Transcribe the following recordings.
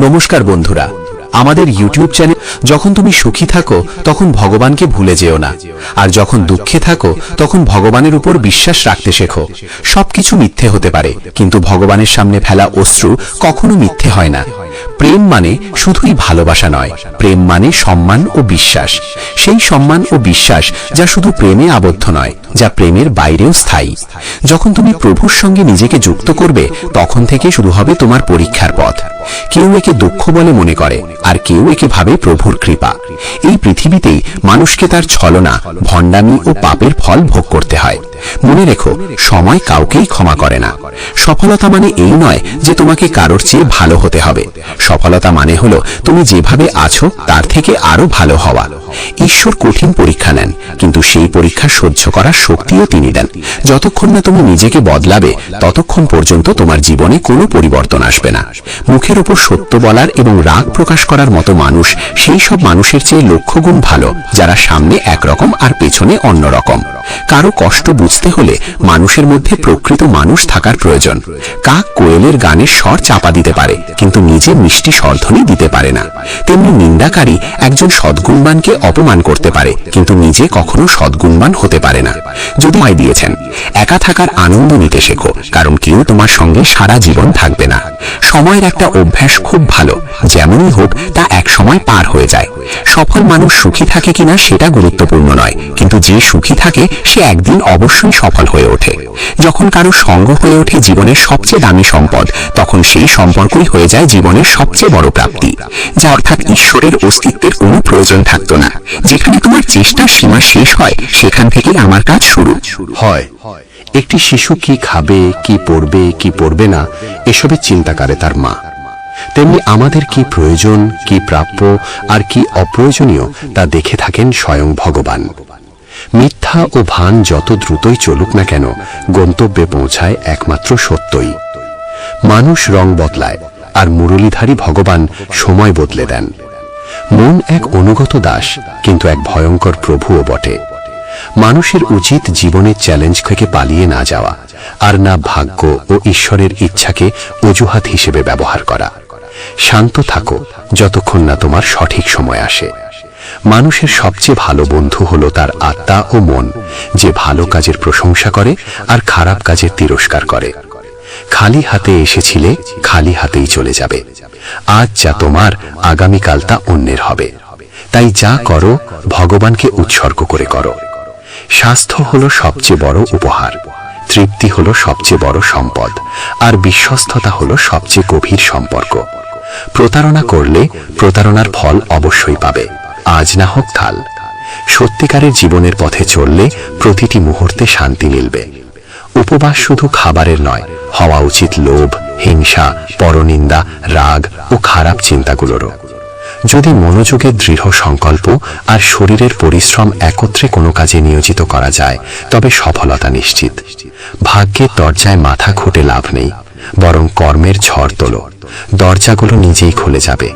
নমস্কার বন্ধুরা, আমাদের ইউটিউব চ্যানেল। যখন তুমি সুখী থাকো তখন ভগবানকে ভুলে যেও না, আর যখন দুঃখে থাকো তখন ভগবানের উপর বিশ্বাস রাখতে শেখো। সবকিছু মিথ্যে হতে পারে, কিন্তু ভগবানের সামনে ফেলা অশ্রু কখনো মিথ্যে হয় না। প্রেম মানে শুধুই ভালোবাসা নয়, প্রেম মানে সম্মান ও বিশ্বাস। সেই সম্মান ও বিশ্বাস যা শুধু প্রেমে আবদ্ধ নয়, যা প্রেমের বাইরেও স্থায়ী। যখন তুমি প্রভুর সঙ্গে নিজেকে যুক্ত করবে, তখন থেকে শুরু হবে তোমার পরীক্ষার পথ। কেউ একে দুঃখ বলে মনে করে, আর কেউ একে ভাবে প্রভুর কৃপা। এই পৃথিবীতেই মানুষকে তার ছলনা, ভণ্ডামি ও পাপের ফল ভোগ করতে হয়। মনে রেখো, সময় কাউকেই ক্ষমা করে না। সফলতা মানে এই নয় যে তোমাকে কারোর চেয়ে ভালো হতে হবে। সফলতা মানে হলো তুমি যেভাবে আছো তার থেকে আরো ভালো হওয়া। ঈশ্বর কঠিন পরীক্ষা নেন, কিন্তু সেই পরীক্ষা সহ্য করার শক্তিও তিনি দেন। যতক্ষণ না তুমি নিজেকে বদলাবে, ততক্ষণ পর্যন্ত তোমার জীবনে কোনো পরিবর্তন আসবে না। মুখের উপর সত্য বলার এবং রাগ প্রকাশ করার মতো মানুষ সেই সব মানুষের চেয়ে লক্ষ গুণ ভালো, যারা সামনে একরকম আর পেছনে অন্যরকম। কারো কষ্ট বুঝতে হলে মানুষের মধ্যে প্রকৃত মানুষ থাকার প্রয়োজন। কাক কোয়েলের গানের স্বর চাপা দিতে পারে, কিন্তু নিজে মিষ্টি স্বরধ্বনি দিতে পারে না। তেমনি নিন্দাকারী একজন সদ্গুণবানকে অপমান করতে পারে, কিন্তু নিজে কখনো সদ্গুণবান হতে পারে না। যদি মাই দিয়েছেন, একা থাকার আনন্দ নিতে শেখো, কারণ কেউ তোমার সঙ্গে সারা জীবন থাকবে না। সময়ের একটা অভ্যাস খুব ভালো, যেমনই হোক তা এক সময় পার হয়ে যায়। সফল মানুষ সুখী থাকে কিনা সেটা গুরুত্বপূর্ণ নয়, কিন্তু যে সুখী থাকে সে একদিন অবশ্যই সফল হয়ে ওঠে। যখন কারো সঙ্গ হয়ে ওঠে জীবনের সবচেয়ে দামি সম্পদ, তখন সেই সম্পর্কই হয়ে যায় জীবনের সবচেয়ে বড় প্রাপ্তি, যা অর্থাৎ ঈশ্বরের অস্তিত্বের কোনো প্রয়োজন থাকতো না। যেখানে তোমার চেষ্টার সীমা শেষ হয়, সেখান থেকেই আমার কাজ শুরু হয়। একটি শিশু কি খাবে, কি পড়বে, কি পড়বে না, এসবের চিন্তা করে তার মা। তেমনি আমাদের কি প্রয়োজন, কি প্রাপ্য আর কি অপ্রয়োজনীয় তা দেখে থাকেন স্বয়ং ভগবান। মিথ্যা ও ভান যত দ্রুতই চলুক না কেন, গন্তব্যে পৌঁছায় একমাত্র সত্যই। মানুষ রং বদলায়, আর মুরলীধারী ভগবান সময় বদলে দেন। মন এক অনুগত দাস, কিন্তু এক ভয়ঙ্কর প্রভুও বটে। মানুষের উচিত জীবনের চ্যালেঞ্জ থেকে পালিয়ে না যাওয়া, আর না ভাগ্য ও ঈশ্বরের ইচ্ছাকে অজুহাত হিসেবে ব্যবহার করা। শান্ত থাকো যতক্ষণ না তোমার সঠিক সময় আসে। মানুষের সবচেয়ে ভালো বন্ধু হলো তার আত্মা ও মন, যে ভালো কাজের প্রশংসা করে আর খারাপ কাজের তিরস্কার করে। খালি হাতে এসেছিলে, খালি হাতেই চলে যাবে। আজ যা তোমার, আগামীকাল তা অন্যের হবে। তাই যা করো, ভগবানকে উৎসর্গ করে করো। স্বাস্থ্য হলো সবচেয়ে বড় উপহার, তৃপ্তি হলো সবচেয়ে বড় সম্পদ, আর বিশ্বস্ততা হলো সবচেয়ে গভীর সম্পর্ক। প্রতারণা করলে প্রতারণার ফল অবশ্যই পাবে, আজ না হোক কাল। সত্যিকারের জীবনের পথে চললে প্রতিটি মুহূর্তে শান্তি মিলবে। উপবাস শুধু খাবারের নয়, হওয়া উচিত লোভ, হিংসা, পরনিন্দা, রাগ ও খারাপ চিন্তাগুলোরও। যদি মনোযোগের দৃঢ় সংকল্প আর শরীরের পরিশ্রম একত্রে কোনো কাজে নিয়োজিত করা যায়, তবে সফলতা নিশ্চিত। ভাগ্যের দরজায় মাথা খুঁটে লাভ নেই, বরং কর্মের ঝড় তোলো, দরজাগুলো নিজেই খুলে যাবে।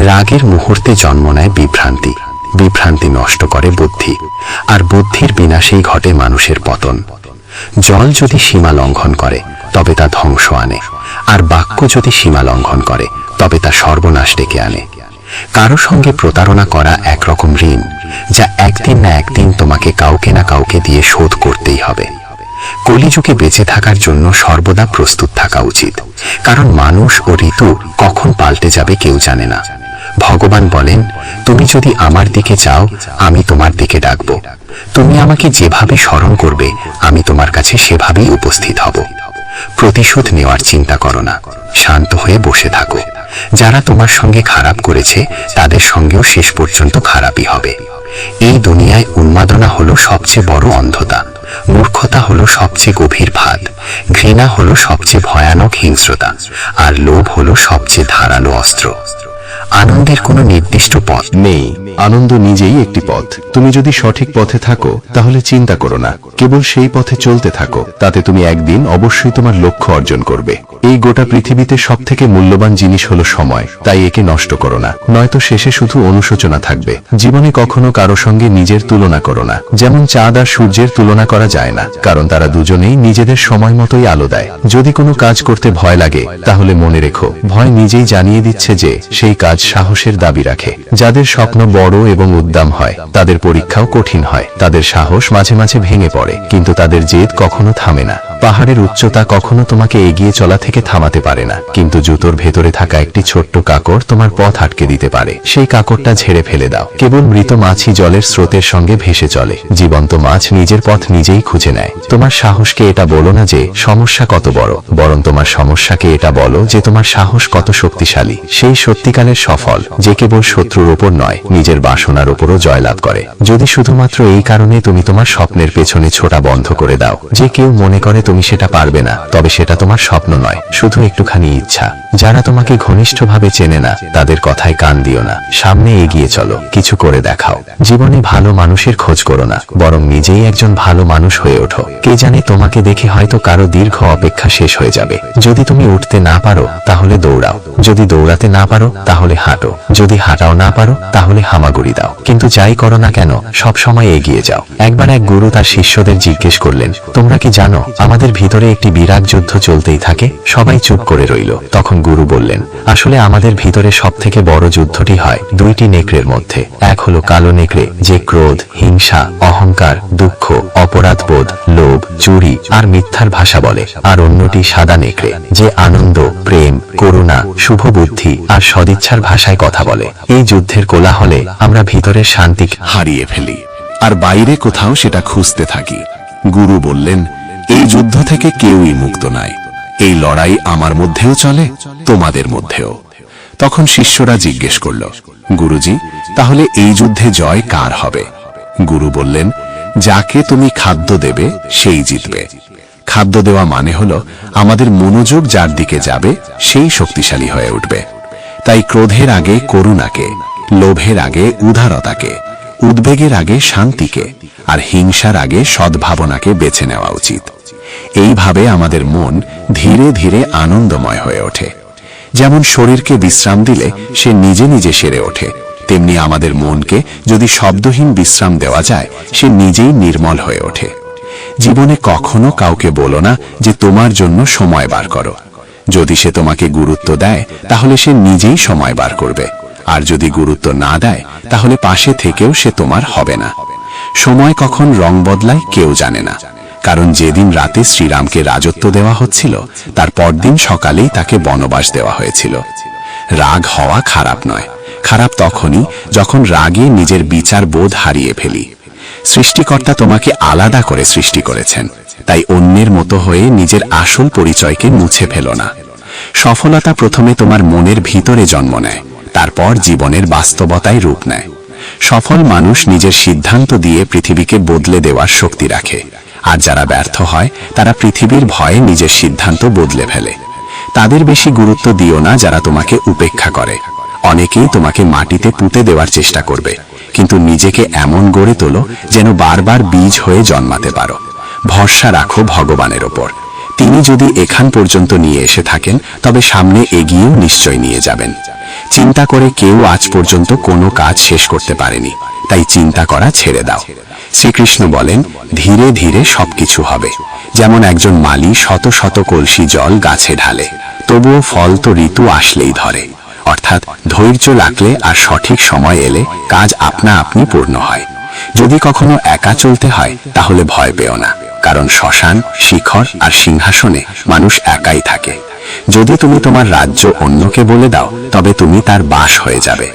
রাগের মুহূর্তে জন্ম নেয় বিভ্রান্তি, বিভ্রান্তি নষ্ট করে বুদ্ধি, আর বুদ্ধির বিনাশেই ঘটে মানুষের পতন। জল যদি সীমা লঙ্ঘন করে, তবে তা ধ্বংস আনে, আর বাক্য যদি সীমা লঙ্ঘন করে, তবে তা সর্বনাশ ডেকে আনে। কারো সঙ্গে প্রতারণা করা একরকম ঋণ, যা একদিন না একদিন তোমাকে কাউকে না কাউকে দিয়ে শোধ করতেই হবে। কলিযুগে বেঁচে থাকার জন্য সর্বদা প্রস্তুত থাকা উচিত, কারণ মানুষ ও ঋতু কখন পাল্টে যাবে কেউ জানে না। ভগবান বলেন, তুমি যদি আমার দিকে চাও, আমি তোমার দিকে ডাকব। তুমি আমাকে যেভাবে স্মরণ করবে, আমি তোমার কাছে সেভাবেই উপস্থিত হব। প্রতিশোধ নেওয়ার চিন্তা করো না, শান্ত হয়ে বসে থাকো। যারা তোমার সঙ্গে খারাপ করেছে, তাদের সঙ্গেও শেষ পর্যন্ত খারাপই হবে। এই দুনিয়ায় উন্মাদনা হলো সবচেয়ে বড় অন্ধতা, মূর্খতা হলো সবচেয়ে গভীর ফাঁদ, ঘৃণা হলো সবচেয়ে ভয়ানক হিংস্রতা, আর লোভ হলো সবচেয়ে ধারালো অস্ত্র। আনন্দের কোনো নির্দিষ্ট পথ নেই। আনন্দ নিজেই একটি পথ। তুমি যদি সঠিক পথে থাকো তাহলে চিন্তা করো না, কেবল সেই পথে চলতে থাকো। তাতে তুমি একদিন অবশ্যই তোমার লক্ষ্য অর্জন করবে। এই গোটা পৃথিবীতে সবথেকে মূল্যবান জিনিস হলো সময়, তাই একে নষ্ট করো না, নয়তো শেষে শুধু অনুশোচনা থাকবে। জীবনে কখনো কারো সঙ্গে নিজের তুলনা করো না। যেমন চাঁদ আর সূর্যের তুলনা করা যায় না, কারণ তারা দুজনেই নিজেদের সময় মতোই আলো দেয়। যদি কোনো কাজ করতে ভয় লাগে তাহলে মনে রেখো, ভয় নিজেই জানিয়ে দিচ্ছে যে সেই কাজ সাহসের দাবি রাখে। যাদের স্বপ্ন বড় এবং উদ্দাম হয় তাদের পরীক্ষাও কঠিন হয়। তাদের সাহস মাঝে মাঝে ভেঙে পড়ে, কিন্তু তাদের জেদ কখনো থামে না। পাহাড়ের উচ্চতা কখনো তোমাকে এগিয়ে চলা থেকে থামাতে পারে না, কিন্তু জুতোর ভেতরে থাকা একটি ছোট্ট কাকড় তোমার পথ আটকে দিতে পারে। সেই কাকড়টা ঝেড়ে ফেলে দাও। কেবল মৃত মাছই জলের স্রোতের সঙ্গে ভেসে চলে, জীবন্ত মাছ নিজের পথ নিজেই খুঁজে নেয়। তোমার সাহসকে এটা বলো না যে সমস্যা কত বড়, বরং তোমার সমস্যাকে এটা বলো যে তোমার সাহস কত শক্তিশালী। সেই সত্যিকারের সফল যে কেবল শত্রুর ওপর নয়, নিজের বাসনার ওপরও জয়লাভ করে। যদি শুধুমাত্র এই কারণে তুমি তোমার স্বপ্নের পেছনে ছোটা বন্ধ করে দাও যে কেউ মনে করে তুমি সেটা পারবে না, তবে সেটা তোমার স্বপ্ন নয়, শুধু একটুখানি ইচ্ছা। যারা তোমাকে ঘনিষ্ঠভাবে চেনে না তাদের কথায় কান দিও না, সামনে এগিয়ে চলো, কিছু করে দেখাও। জীবনে ভালো মানুষের খোঁজ করো না, বরং নিজেই একজন ভালো মানুষ হয়ে ওঠো। কে জানে তোমাকে দেখে হয়তো কারো দীর্ঘ অপেক্ষা শেষ হয়ে যাবে। যদি তুমি উঠতে না পারো তাহলে দৌড়াও, যদি দৌড়াতে না পারো তাহলে হাঁটো, যদি হাঁটাও না পারো তাহলে হামাগুড়ি দাও, কিন্তু যাই করো না কেন সব সময় এগিয়ে যাও। একবার এক গুরু তার শিষ্যদের জিজ্ঞেস করলেন, তোমরা কি জানো আমাদের ভিতরে একটি বিরাট যুদ্ধ চলতেই থাকে? সবাই চুপ করে রইল। তখন গুরু বললেন, আসলে আমাদের ভিতরে সব থেকে বড় যুদ্ধটি হয় দুইটি নেকড়ের মধ্যে। এক হলো কালো নেকড়ে, যে ক্রোধ, হিংসা, অহংকার, দুঃখ, অপরাধবোধ, লোভ, চুরি আর মিথ্যার ভাষা বলে। আর অন্যটি সাদা নেকড়ে, যে আনন্দ, প্রেম, করুণা, শুভ বুদ্ধি আর সদিচ্ছার ভাষায় কথা বলে। এই যুদ্ধের কোলাহলে আমরা ভিতরের শান্তি হারিয়ে ফেলি আর বাইরে কোথাও সেটা খুঁজতে থাকি। গুরু বললেন, এই যুদ্ধ থেকে কেউই মুক্ত নয়। এই লড়াই আমার মধ্যেও চলে, তোমাদের মধ্যেও। তখন শিষ্যরা জিজ্ঞেস করল, গুরুজি, তাহলে এই যুদ্ধে জয় কার হবে? গুরু বললেন, যাকে তুমি খাদ্য দেবে সেই জিতবে। খাদ্য দেওয়া মানে হলো আমাদের মনোযোগ যার দিকে যাবে সেই শক্তিশালী হয়ে উঠবে। তাই ক্রোধের আগে করুণাকে, লোভের আগে উদারতাকে, উদ্বেগের আগে শান্তিকে আর হিংসার আগে সদ্ভাবনাকে বেছে নেওয়া উচিত। এইভাবে আমাদের মন ধীরে ধীরে আনন্দময় হয়ে ওঠে। যেমন শরীরকে বিশ্রাম দিলে সে নিজে নিজে সেরে ওঠে, তেমনি আমাদের মনকে যদি শব্দহীন বিশ্রাম দেওয়া যায় সে নিজেই নির্মল হয়ে ওঠে। জীবনে কখনো কাউকে বলো না যে তোমার জন্য সময় বার করো। যদি সে তোমাকে গুরুত্ব দেয় তাহলে সে নিজেই সময় বার করবে, আর যদি গুরুত্ব না দেয় তাহলে পাশে থেকেও সে তোমার হবে না। সময় কখন রং বদলায় কেউ জানে না, কারণ যেদিন রাতে শ্রীরামকে রাজত্ব দেওয়া হচ্ছিল তার পরদিন সকালেই তাকে বনবাস দেওয়া হয়েছিল। রাগ হওয়া খারাপ নয়, খারাপ তখনই যখন রাগে নিজের বিচার বোধ হারিয়ে ফেলি। সৃষ্টিকর্তা তোমাকে আলাদা করে সৃষ্টি করেছেন, তাই অন্যের মতো হয়ে নিজের আসল পরিচয়কে মুছে ফেলো না। সফলতা প্রথমে তোমার মনের ভিতরে জন্ম নেয়, তারপর জীবনের বাস্তবতায় রূপ নেয়। সফল মানুষ নিজের সিদ্ধান্ত দিয়ে পৃথিবীকে বদলে দেওয়ার শক্তি রাখে, আর যারা ব্যর্থ হয় তারা পৃথিবীর ভয়ে নিজের সিদ্ধান্ত বদলে ফেলে। তাদের বেশি গুরুত্ব দিও না যারা তোমাকে উপেক্ষা করে। অনেকেই তোমাকে মাটিতে পুঁতে দেওয়ার চেষ্টা করবে, কিন্তু নিজেকে এমন গড়ে তোলো যেন বারবার বীজ হয়ে জন্মাতে পারো। ভরসা রাখো ভগবানের ওপর, তিনি যদি এখান পর্যন্ত নিয়ে এসে থাকেন তবে সামনে এগিয়েও নিশ্চয় নিয়ে যাবেন। চিন্তা করে কেউ আজ পর্যন্ত কোনো কাজ শেষ করতে পারেনি, তাই চিন্তা করা ছেড়ে দাও। শ্রীকৃষ্ণ বলেন, ধীরে ধীরে সবকিছু হবে। যেমন একজন মালি শত শত কলসি জল গাছে ঢালে, তবুও ফল তো ঋতু আসলেই ধরে। অর্থাৎ ধৈর্য রাখলে আর সঠিক সময় এলে কাজ আপনা আপনি পূর্ণ হয়। যদি কখনো একা চলতে হয় তাহলে ভয় পেও না, কারণ শ্মশান, শিখর আর সিংহাসনে মানুষ একাই থাকে। যদি তুমি তোমার রাজ্য অন্যকে বলে দাও তবে তুমি তার বাস হয়ে যাবে।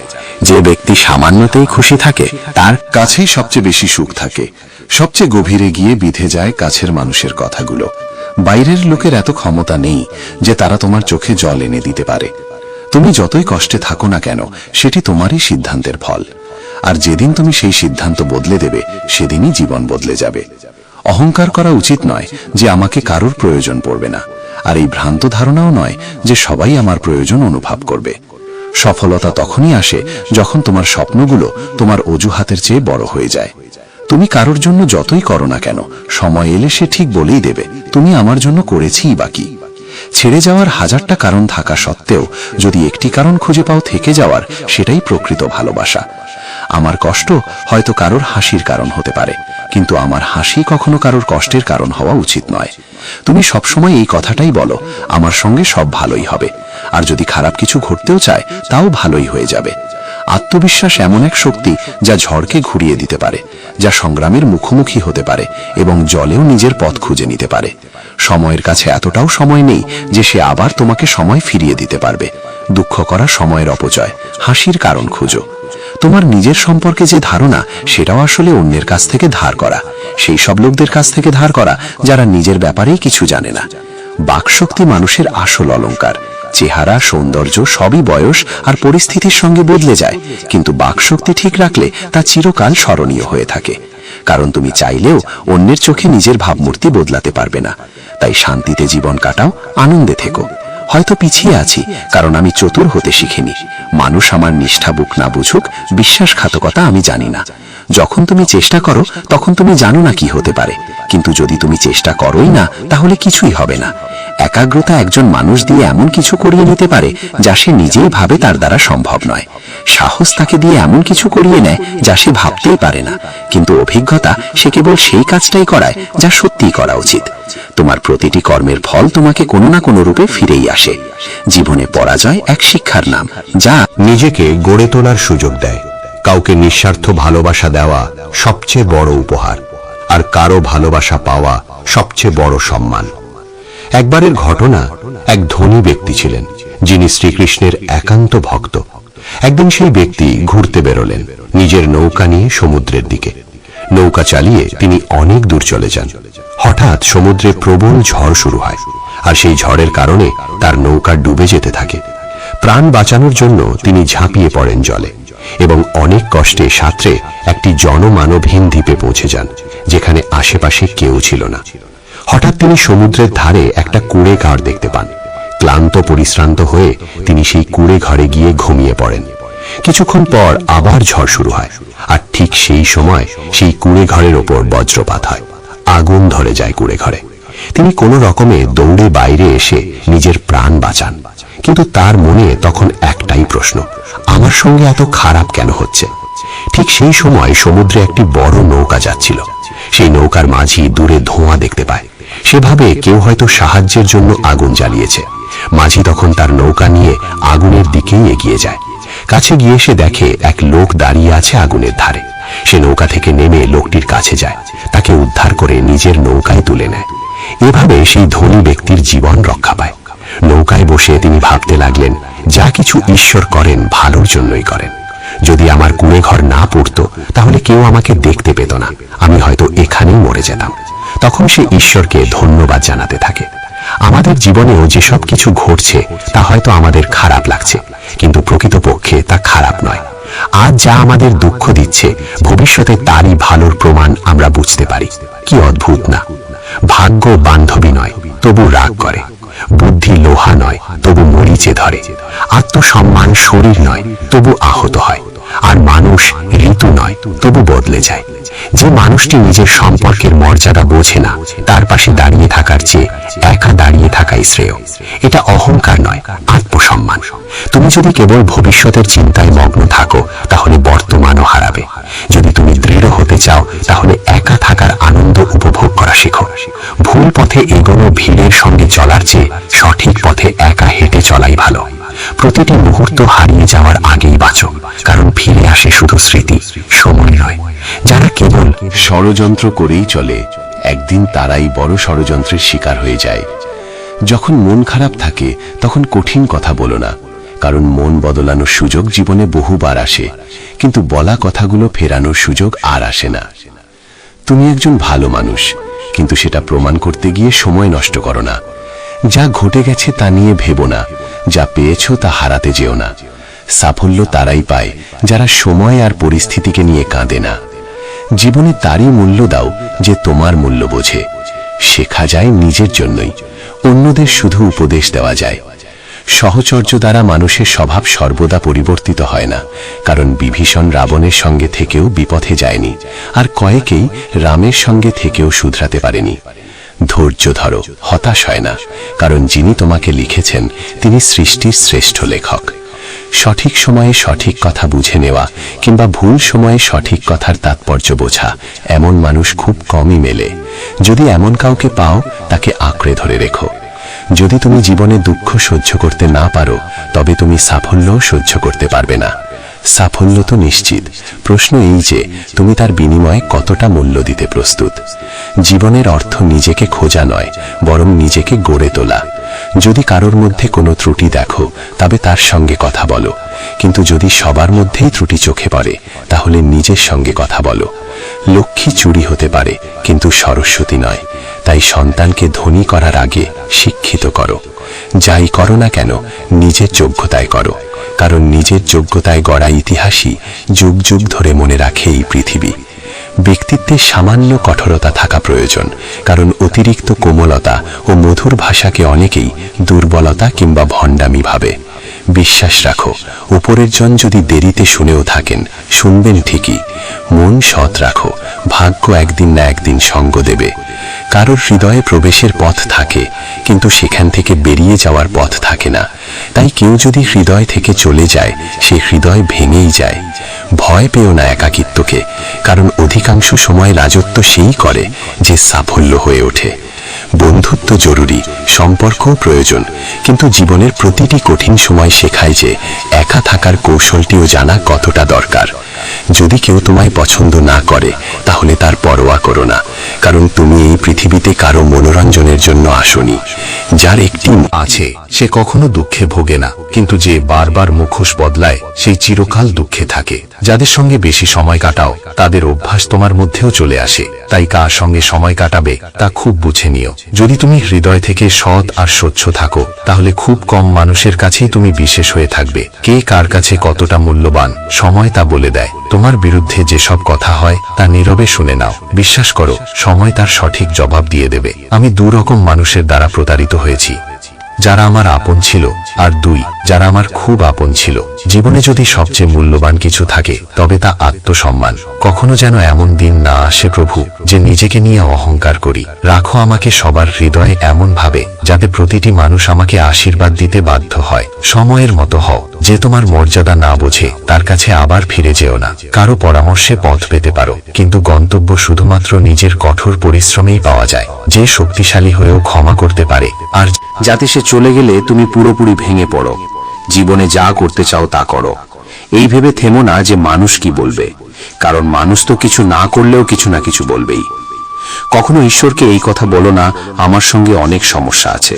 যে ব্যক্তি সামান্যতেই খুশি থাকে তার কাছেই সবচেয়ে বেশি সুখ থাকে। সবচেয়ে গভীরে গিয়ে বিধে যায় কাছের মানুষের কথাগুলো। বাইরের লোকের এত ক্ষমতা নেই যে তারা তোমার চোখে জল এনে দিতে পারে। তুমি যতই কষ্টে থাকো না কেন সেটি তোমারই সিদ্ধান্তের ফল, আর যেদিন তুমি সেই সিদ্ধান্ত বদলে দেবে সেদিনই জীবন বদলে যাবে। অহংকার করা উচিত নয় যে আমাকে কারোর প্রয়োজন পড়বে না, আর এই ভ্রান্ত ধারণাও নয় যে সবাই আমার প্রয়োজন অনুভব করবে। সফলতা তখনই আসে যখন তোমার স্বপ্নগুলো তোমার অজুহাতের চেয়ে বড় হয়ে যায়। তুমি কারোর জন্য যতই করো না কেন, সময় এলে সে ঠিক বলেই দেবে, তুমি আমার জন্য করেছিই বাকি। ছেড়ে যাওয়ার হাজারটা কারণ থাকা সত্ত্বেও যদি একটি কারণ খুঁজে পাও থেকে যাওয়ার, সেটাই প্রকৃত ভালোবাসা। আমার কষ্ট হয়তো কারোর হাসির কারণ হতে পারে, কিন্তু আমার হাসি কখনো কারোর কষ্টের কারণ হওয়া উচিত নয়। তুমি সবসময় এই কথাটাই বলো, আমার সঙ্গে সব ভালোই হবে, আর যদি খারাপ কিছু ঘটতেও চায় তাও ভালোই হয়ে যাবে। আত্মবিশ্বাস এমন এক শক্তি যা ঝড়কে ঘুরিয়ে দিতে পারে, যা সংগ্রামের মুখোমুখি হতে পারে এবং জলেও নিজের পথ খুঁজে নিতে পারে। সময়ের কাছে এতটাও সময় নেই যে সে আবার তোমাকে সময় ফিরিয়ে দিতে পারবে। দুঃখ করা সময়ের অপচয়, হাসির কারণ খুঁজো। তোমার নিজের সম্পর্কে যে ধারণা, সেটাও আসলে অন্যের কাছ থেকে ধার করা, সেই সব লোকদের কাছ থেকে ধার করা যারা নিজের ব্যাপারেই কিছু জানে না। বাকশক্তি মানুষের আসল অলংকার। চেহারা, সৌন্দর্য সবই বয়স আর পরিস্থিতির সঙ্গে বদলে যায়, কিন্তু বাকশক্তি ঠিক রাখলে তা চিরকাল স্মরণীয় হয়ে থাকে। কারণ তুমি চাইলেও অন্যের চোখে নিজের ভাবমূর্তি বদলাতে পারবে না। তাই শান্তিতে জীবন কাটাও, আনন্দে থেকো। হয়তো পিছিয়ে আছি কারণ আমি চতুর হতে শিখিনি। মানুষ আমার নিষ্ঠা বুক না বুঝুক, বিশ্বাসঘাতকতা আমি জানি না। যখন তুমি চেষ্টা করো তখন তুমি জানো না কি হতে পারে, কিন্তু যদি তুমি চেষ্টা করোই না তাহলে কিছুই হবে না। একাগ্রতা একজন মানুষ দিয়ে এমন কিছু করিয়ে নিতে পারে যা সে নিজেই ভাবে তার দ্বারা সম্ভব নয়। সাহস তাকে দিয়ে এমন কিছু করিয়ে নেয় যা সে ভাবতেই পারে না, কিন্তু অভিজ্ঞতা সে কেবল সেই কাজটাই করায় যা সত্যিই করা উচিত। তোমার প্রতিটি কর্মের ফল তোমাকে কোনো না কোনো রূপে ফিরেই আসে। জীবনে পরাজয় এক শিক্ষার নাম, যা নিজেকে গড়ে তোলার সুযোগ দেয়। কাউকে নিঃস্বার্থ ভালোবাসা দেওয়া সবচেয়ে বড় উপহার, আর কারো ভালোবাসা পাওয়া সবচেয়ে বড় সম্মান। একবারের ঘটনা, এক ধনী ব্যক্তি ছিলেন যিনি শ্রীকৃষ্ণের একান্ত ভক্ত। একদিন সেই ব্যক্তি ঘুরতে বেরোলেন নিজের নৌকা নিয়ে সমুদ্রের দিকে। নৌকা চালিয়ে তিনি অনেক দূর চলে যান। হঠাৎ সমুদ্রে প্রবল ঝড় শুরু হয়, আর সেই ঝড়ের কারণে তার নৌকা ডুবে যেতে থাকে। প্রাণ বাঁচানোর জন্য তিনি ঝাঁপিয়ে পড়েন জলে এবং অনেক কষ্টে সাঁতরে একটি জনমানবহীন দ্বীপে পৌঁছে যান, যেখানে আশেপাশে কেউ ছিল না। হঠাৎ তিনি সমুদ্রের ধারে একটা কুঁড়ে ঘর দেখতে পান। ক্লান্ত পরিশ্রান্ত হয়ে তিনি সেই কুঁড়ে ঘরে গিয়ে ঘুমিয়ে পড়েন। কিছুক্ষণ পর আবার ঝড় শুরু হয়, আর ঠিক সেই সময় সেই কুঁড়ে ঘরের ওপর বজ্রপাত হয়। আগুন ধরে যায় কুঁড়ে ঘরে। তিনি কোনো রকমে দৌড়ে বাইরে এসে নিজের প্রাণ বাঁচান, কিন্তু তার মনে তখন একটাই প্রশ্ন, আমার সঙ্গে এত খারাপ কেন হচ্ছে? ঠিক সেই সময় সমুদ্রে একটি বড় নৌকা যাচ্ছিল। সেই নৌকার মাঝি দূরে ধোঁয়া দেখতে পায়। সেভাবে কেউ হয়তো সাহায্যের জন্য আগুন জ্বালিয়েছে। মাঝি তখন তার নৌকা নিয়ে আগুনের দিকেই এগিয়ে যায়। কাছে গিয়ে সে দেখে এক লোক দাঁড়িয়ে আছে আগুনের ধারে। সে নৌকা থেকে নেমে লোকটির কাছে যায়, তাকে উদ্ধার করে নিজের নৌকায় তুলে নেয়। এভাবে সেই ধনী ব্যক্তির জীবন রক্ষা পায়। নৌকায় বসে তিনি ভাবতে লাগলেন, যা কিছু ঈশ্বর করেন ভালোর জন্যই করেন। যদি আমার কুঁড়ে ঘর না পড়তো তাহলে কেউ আমাকে দেখতে পেত না, আমি হয়তো এখানেই মরে যেতাম। তখন সে ঈশ্বরকে ধন্যবাদ জানাতে থাকে। আমাদের জীবনেও যেসব কিছু ঘটছে তা হয়তো আমাদের খারাপ লাগছে, কিন্তু প্রকৃতপক্ষে তা খারাপ নয়। আজ যা আমাদের দুঃখ দিচ্ছে, ভবিষ্যতে তারই ভালোর প্রমাণ আমরা বুঝতে পারি। কি অদ্ভুত না? ভাগ্য বান্ধবী নয়, তবু রাগ করে। বুদ্ধি লোহা নয়, তবু মরিচে ধরে। আত্মসম্মান শরীর নয়, তবু আহত হয়। আর মানুষ ঋতু নয়, তবু বদলে যায়। যে মানুষটি নিজের সম্পর্কের মর্যাদা বোঝে না, তার পাশে দাঁড়িয়ে থাকার চেয়ে একা দাঁড়িয়ে থাকাই শ্রেয়। এটা অহংকার নয়, আত্মসম্মান। তুমি যদি কেবল ভবিষ্যতের চিন্তায় মগ্ন থাকো তাহলে বর্তমানও হারাবে। যদি তুমি দৃঢ় হতে চাও তাহলে একা থাকার আনন্দ উপভোগ করা শেখো। ভুল পথে এগোনো ভিড়ের সঙ্গে চলার চেয়ে সঠিক পথে একা হেঁটে চলাই ভালো। প্রতিটি মুহূর্ত হারিয়ে যাওয়ার আগেই বাঁচো, কারণ ফিরে আসে শুধু স্মৃতি, সময় নয়। যারা কেবল ষড়যন্ত্র করেই চলে, একদিন তারাই বড় ষড়যন্ত্রের শিকার হয়ে যায়। যখন মন খারাপ থাকে তখন কঠিন কথা বলো না, কারণ মন বদলানোর সুযোগ জীবনে বহুবার আসে, কিন্তু বলা কথাগুলো ফেরানোর সুযোগ আর আসে না। তুমি একজন ভালো মানুষ, কিন্তু সেটা প্রমাণ করতে গিয়ে সময় নষ্ট করো না। যা ঘটে গেছে তা নিয়ে ভেবো না, যা পেয়েছো তা হারাতে যেও না। সাফল্য তারাই পায় যারা সময় আর পরিস্থিতিকে নিয়ে কাঁদে না। জীবনে তারই মূল্য দাও যে তোমার মূল্য বোঝে। শেখা যায় নিজের জন্যই, অন্যদের শুধু উপদেশ দেওয়া যায়। সহচর্য দ্বারা মানুষের স্বভাব সর্বদা পরিবর্তিত হয় না, কারণ বিভীষণ রাবণের সঙ্গে থেকেও বিপথে যায়নি, আর কয়েকেই রামের সঙ্গে থেকেও শুধরাতে পারেনি। ধৈর্য ধরো, হতাশ হয় না, কারণ যিনি তোমাকে লিখেছেন তিনি সৃষ্টির শ্রেষ্ঠ লেখক। সঠিক সময়ে সঠিক কথা বুঝে নেওয়া কিংবা ভুল সময়ে সঠিক কথার তাৎপর্য বোঝা, এমন মানুষ খুব কমই মেলে। যদি এমন কাউকে পাও, তাকে আঁকড়ে ধরে রেখো। যদি তুমি জীবনে দুঃখ সহ্য করতে না পারো, তবে তুমি সাফল্যও সহ্য করতে পারবে না। সাফল্য তো নিশ্চিত, প্রশ্ন এই যে তুমি তার বিনিময়ে কতটা মূল্য দিতে প্রস্তুত। জীবনের অর্থ নিজেকে খোঁজা নয়, বরং নিজেকে গড়ে তোলা। যদি কারোর মধ্যে কোনো ত্রুটি দেখো, তবে তার সঙ্গে কথা বলো, কিন্তু যদি সবার মধ্যেই ত্রুটি চোখে পড়ে, তাহলে নিজের সঙ্গে কথা বলো। লক্ষ্মী চুরি হতে পারে, কিন্তু সরস্বতী নয়। তাই সন্তানকে ধনী করার আগে শিক্ষিত করো। যাই করো না কেন, নিজের যোগ্যতায় করো, কারণ নিজের যোগ্যতায় গড়া ইতিহাসই যুগ যুগ ধরে মনে রাখে এই পৃথিবী। ব্যক্তিত্বে সামান্য কঠোরতা থাকা প্রয়োজন, কারণ অতিরিক্ত কোমলতা ও মধুর ভাষাকে অনেকেই দুর্বলতা কিংবা ভণ্ডামি ভাবে। বিশ্বাস রাখো, উপরের জন যদি দেরিতে শুনেও থাকেন, শুনবেন ঠিকই। মন সৎ রাখো, ভাগ্য একদিন না একদিন সঙ্গ দেবে। কারোর হৃদয়ে প্রবেশের পথ থাকে, কিন্তু সেখান থেকে বেরিয়ে যাওয়ার পথ থাকে না। তাই কেউ যদি হৃদয় থেকে চলে যায়, সে হৃদয় ভেঙেই যায়। ভয় পেও না একাকিত্বকে, কারণ অধিকাংশ সময় রাজত্ব সেই করে যে সাফল্য হয়ে ওঠে। বন্ধুত্ব জরুরি, সম্পর্কও প্রয়োজন, কিন্তু জীবনের প্রতিটি কঠিন সময় শেখায় যে একা থাকার কৌশলটিও জানা কতটা দরকার। যদি কেউ তোমায় পছন্দ না করে, তাহলে তার পরোয়া করো না, কারণ তুমি এই পৃথিবীতে কারো মনোরঞ্জনের জন্য আসনি। যার একটি আছে, সে কখনো দুঃখে ভোগে না, কিন্তু যে বারবার মুখোশ বদলায়, সেই চিরকাল দুঃখে থাকে। যাদের সঙ্গে বেশি সময় কাটাও, তাদের অভ্যাস তোমার মধ্যেও চলে আসে। তাই কার সঙ্গে সময় কাটাবে তা খুব বুঝে নিও। যদি তুমি হৃদয় থেকে সৎ আর স্বচ্ছ থাকো, তাহলে খুব কম মানুষের কাছেই তুমি বিশেষ হয়ে থাকবে। কে কার কাছে কতটা মূল্যবান, সময় তা বলে দেয়। তোমার বিরুদ্ধে যেসব কথা হয়, তা নীরবে শুনে নাও। বিশ্বাস করো, সময় তার সঠিক জবাব দিয়ে দেবে। আমি দুরকম মানুষের দ্বারা প্রতারিত হয়েছি, যারা আমার আপন ছিল, আর দুই, যারা আমার খুব আপন ছিল। জীবনে যদি সবচেয়ে মূল্যবান কিছু থাকে, তবে তা আত্মসম্মান। কখনো যেন এমন দিন না আসে প্রভু, যে নিজেকে নিয়ে অহংকার করি। রাখো আমাকে সবার হৃদয়ে এমন ভাবে, যাতে প্রতিটি মানুষ আমাকে আশীর্বাদ দিতে বাধ্য হয়। সময়ের মতো হও, যে তোমার মর্যাদা না বোঝে, তার কাছে আবার ফিরে যেও না। কারো পরামর্শে পথ পেতে পারো, কিন্তু গন্তব্য শুধুমাত্র নিজের কঠোর পরিশ্রমেই পাওয়া যায়। যে শক্তিশালী হয়েও ক্ষমা করতে পারে, আর যাতে সে চলে গেলে তুমি পুরোপুরি ভেঙে পড়ো। জীবনে যা করতে চাও তা করো, এই ভেবে থেমো না যে মানুষ কি বলবে, কারণ মানুষ তো কিছু না করলেও কিছু না কিছু বলবেই। কখনো ঈশ্বরকে এই কথা বলো না, আমার সঙ্গে অনেক সমস্যা আছে,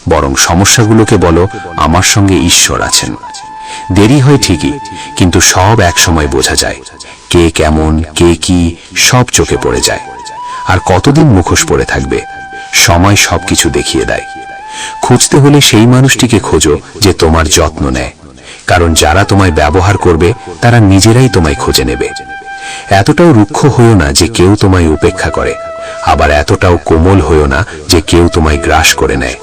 বরং সমস্যাগুলোকে বলো, আমার সঙ্গে ঈশ্বর আছেন। দেরি হয় ঠিকই, কিন্তু সব এক সময় বোঝা যায়। কে কেমন, কে কি, সব চোখে পড়ে যায়। আর কতদিন মুখোশ পড়ে থাকবে? সময় সবকিছু দেখিয়ে দেয়। খুঁজতে হলে সেই মানুষটিকে খোঁজো যে তোমার যত্ন নেয়, কারণ যারা তোমায় ব্যবহার করবে, তারা নিজেরাই তোমায় খুঁজে নেবে। এতটাও রুক্ষ হইও না যে কেউ তোমায় উপেক্ষা করে, আবার এতটাও কোমল হইও না যে কেউ তোমায় গ্রাস করে নেয়।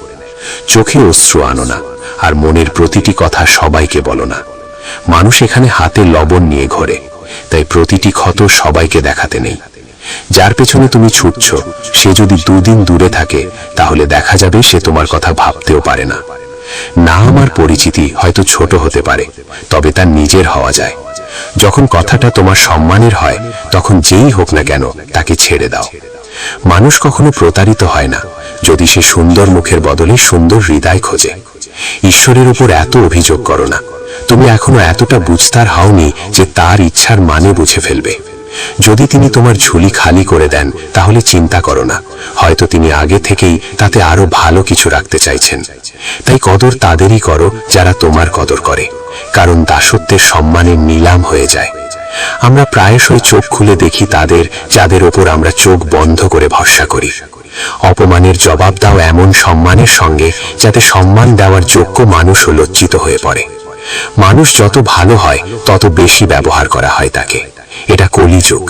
চোখে অশ্রু আনো না, আর মনের প্রতিটি কথা সবাইকে বলো না। মানুষ এখানে হাতে লবণ নিয়ে ঘোরে, তাই প্রতিটি ক্ষত সবাইকে দেখাতে নেই। যার পেছনে তুমি ছুটছ, সে যদি দুদিন দূরে থাকে, তাহলে দেখা যাবে সে তোমার কথা ভাবতেও পারে না। না, আমার পরিচিতি হয়তো ছোট হতে পারে, তবে তার নিজের হওয়া যায়। যখন কথাটা তোমার সম্মানের হয়, তখন যেই হোক না কেন তাকে ছেড়ে দাও। মানুষ কখনো প্রতারিত হয় না, যদি সে সুন্দর মুখের বদলে সুন্দর হৃদয় খোঁজে। ঈশ্বরের উপর এত অভিযোগ করো না। তুমি এখনো এতটা বুঝতার হওনি যে তার ইচ্ছার মানে বুঝে ফেলবে। যদি তিনি তোমার ঝুলি খালি করে দেন, তাহলে চিন্তা করো না, হয়তো তিনি আগে থেকেই তাতে আরো ভালো কিছু রাখতে চাইছেন। তাই কদর তাদেরই করো যারা তোমার কদর করে, কারণ দাসত্বের সম্মানের নিলাম হয়ে যায়। আমরা প্রায়শই চোখ খুলে দেখি তাদের, যাদের ওপর আমরা চোখ বন্ধ করে ভরসা করি। অপমানের জবাব দাও এমন সম্মানের সঙ্গে, যাতে সম্মান দেওয়ার যোগ্য মানুষও লজ্জিত হয়ে পড়ে। মানুষ যত ভালো হয়, তত বেশি ব্যবহার করা হয় তাকে। এটা কলিযুগ।